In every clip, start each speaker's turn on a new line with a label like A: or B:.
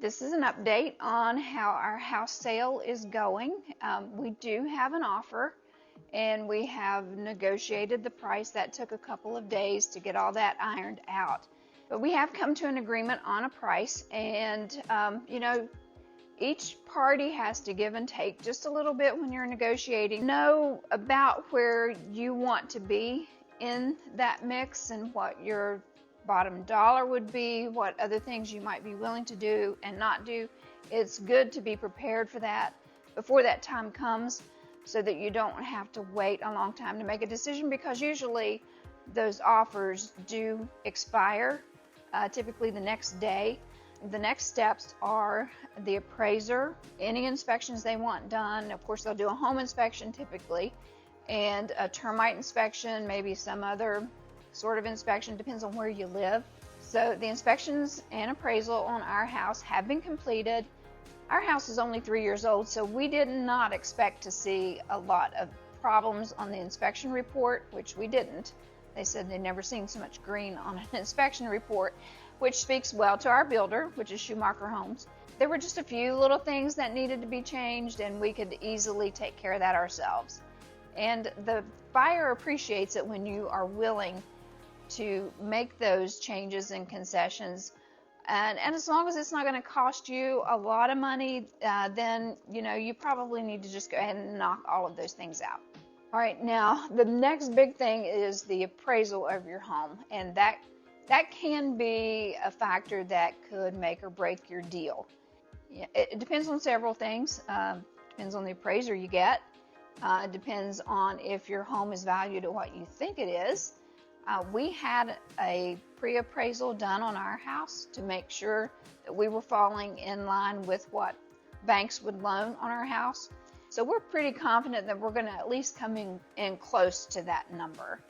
A: This is an update on how our house sale is going. We do have an offer, and we have negotiated the price. That took a couple of days to get all that ironed out. But we have come to an agreement on a price, and each party has to give and take just a little bit when you're negotiating. Know about where you want to be in that mix and what your bottom dollar would be, what other things you might be willing to do and not do. It's good to be prepared for that before that time comes, so that you don't have to wait a long time to make a decision, because usually those offers do expire typically the next day. The next steps are the appraiser, any inspections they want done. Of course, they'll do a home inspection typically, and a termite inspection, maybe some other sort of inspection, depends on where you live. So the inspections and appraisal on our house have been completed. Our house is only 3 years old, so we did not expect to see a lot of problems on the inspection report, which we didn't. They said they'd never seen so much green on an inspection report, which speaks well to our builder, which is Schumacher Homes. There were just a few little things that needed to be changed, and we could easily take care of that ourselves. And the buyer appreciates it when you are willing to make those changes and concessions. And as long as it's not going to cost you a lot of money, then you probably need to just go ahead and knock all of those things out. All right, now the next big thing is the appraisal of your home, and that can be a factor that could make or break your deal. It depends on several things. Depends on the appraiser you get. It depends on if your home is valued at what you think it is. We had a pre-appraisal done on our house to make sure that we were falling in line with what banks would loan on our house. So we're pretty confident that we're going to at least come in close to that number.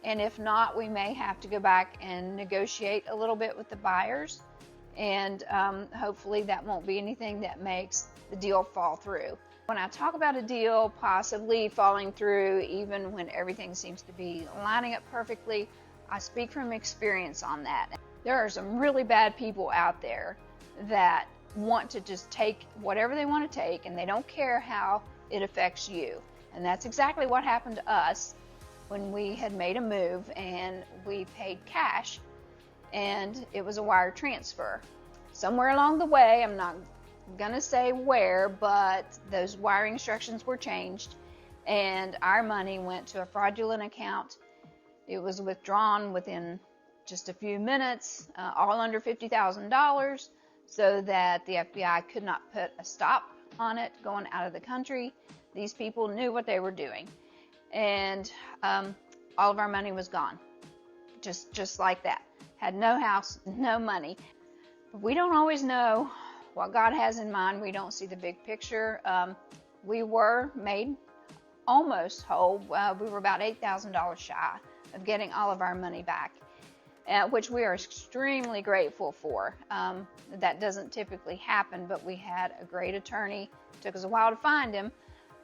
A: And if not, we may have to go back and negotiate a little bit with the buyers. And hopefully that won't be anything that makes the deal fall through. When I talk about a deal possibly falling through, even when everything seems to be lining up perfectly, I speak from experience on that. There are some really bad people out there that want to just take whatever they want to take, and they don't care how it affects you. And that's exactly what happened to us when we had made a move and we paid cash, and it was a wire transfer. Somewhere along the way, I'm not gonna say where, but those wiring instructions were changed, and our money went to a fraudulent account. It was withdrawn within just a few minutes, all under $50,000, so that the FBI could not put a stop on it going out of the country. These people knew what they were doing, and all of our money was gone, just like that. Had no house, no money. But we don't always know what God has in mind. We don't see the big picture. We were made almost whole. We were about $8,000 shy of getting all of our money back, which we are extremely grateful for. That doesn't typically happen, but we had a great attorney. It took us a while to find him,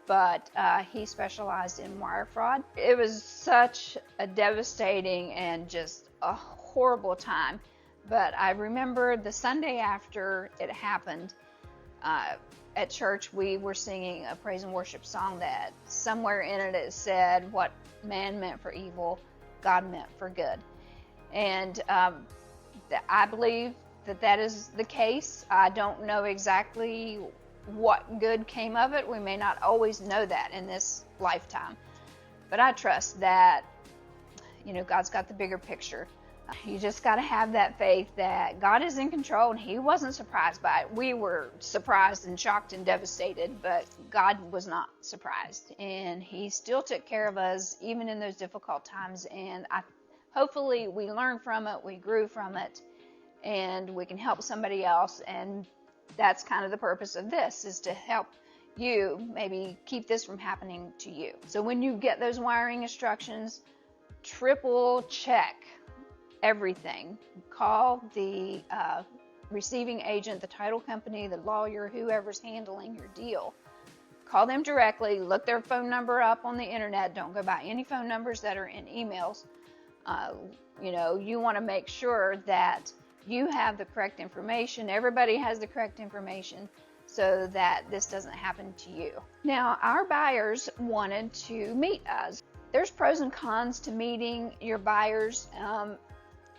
A: but he specialized in wire fraud. It was such a devastating and just a horrible time. But I remember the Sunday after it happened, at church we were singing a praise and worship song that somewhere in it said, "What man meant for evil, God meant for good." And I believe that is the case. I don't know exactly what good came of it. We may not always know that in this lifetime. But I trust that, God's got the bigger picture. You just got to have that faith that God is in control, and He wasn't surprised by it. We were surprised and shocked and devastated, but God was not surprised, and He still took care of us even in those difficult times. And hopefully we learned from it, we grew from it, and we can help somebody else. And that's kind of the purpose of this, is to help you maybe keep this from happening to you. So when you get those wiring instructions, triple check everything. Call the receiving agent, the title company, the lawyer, whoever's handling your deal. Call them directly. Look their phone number up on the internet. Don't go by any phone numbers that are in emails. You want to make sure that you have the correct information, everybody has the correct information, so that this doesn't happen to you. Now, our buyers wanted to meet us. There's pros and cons to meeting your buyers.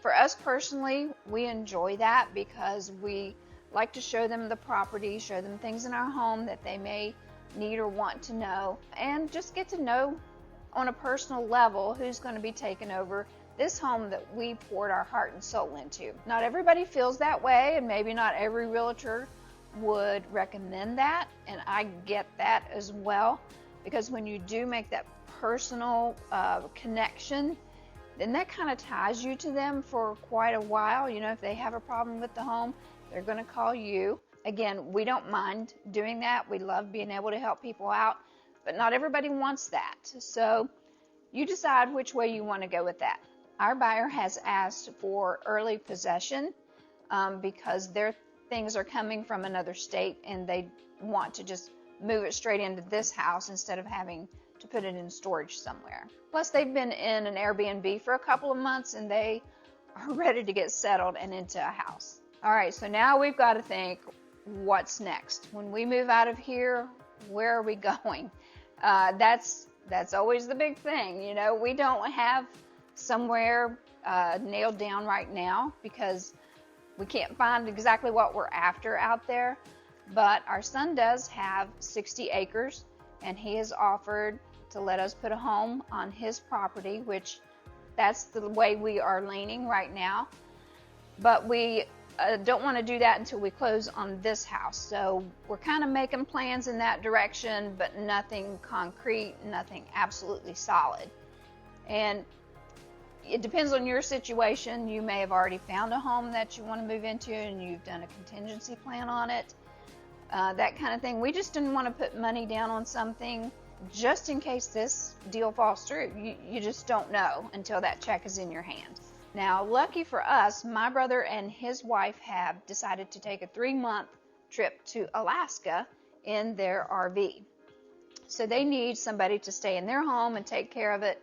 A: For us personally, we enjoy that because we like to show them the property, show them things in our home that they may need or want to know, and just get to know on a personal level who's going to be taking over this home that we poured our heart and soul into. Not everybody feels that way, and maybe not every realtor would recommend that, and I get that as well, because when you do make that personal connection, then that kind of ties you to them for quite a while. You know, if they have a problem with the home, they're going to call you. Again, we don't mind doing that. We love being able to help people out, but not everybody wants that. So you decide which way you want to go with that. Our buyer has asked for early possession because their things are coming from another state and they want to just move it straight into this house instead of having to put it in storage somewhere. Plus, they've been in an Airbnb for a couple of months and they are ready to get settled and into a house. All right, so now we've got to think, what's next? When we move out of here, where are we going? That's always the big thing. You know, we don't have somewhere nailed down right now because we can't find exactly what we're after out there. But our son does have 60 acres, and he has offered to let us put a home on his property, which that's the way we are leaning right now. But we don't want to do that until we close on this house. So we're kind of making plans in that direction, but nothing concrete, nothing absolutely solid. And it depends on your situation. You may have already found a home that you want to move into and you've done a contingency plan on it, that kind of thing. We just didn't want to put money down on something just in case this deal falls through. You just don't know until that check is in your hand. Now, lucky for us, my brother and his wife have decided to take a 3-month trip to Alaska in their RV. So they need somebody to stay in their home and take care of it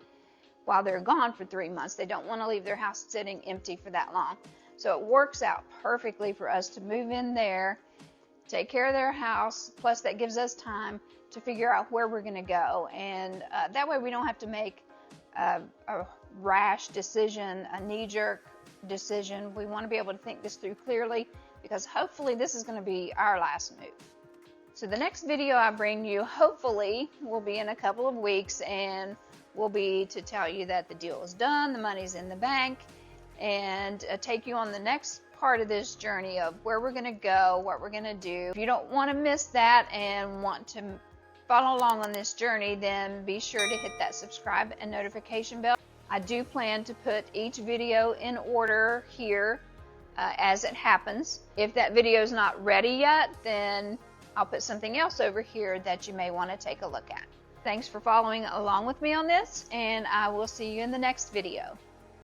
A: while they're gone for 3 months. They don't want to leave their house sitting empty for that long. So it works out perfectly for us to move in there, take care of their house, plus that gives us time to figure out where we're going to go. And that way we don't have to make a rash decision, a knee-jerk decision. We want to be able to think this through clearly because hopefully this is going to be our last move. So the next video I bring you hopefully will be in a couple of weeks and will be to tell you that the deal is done, the money's in the bank, and take you on the next part of this journey of where we're going to go, what we're going to do. If you don't want to miss that and want to follow along on this journey, then be sure to hit that subscribe and notification bell. I do plan to put each video in order here as it happens. If that video is not ready yet, then I'll put something else over here that you may want to take a look at. Thanks for following along with me on this, and I will see you in the next video.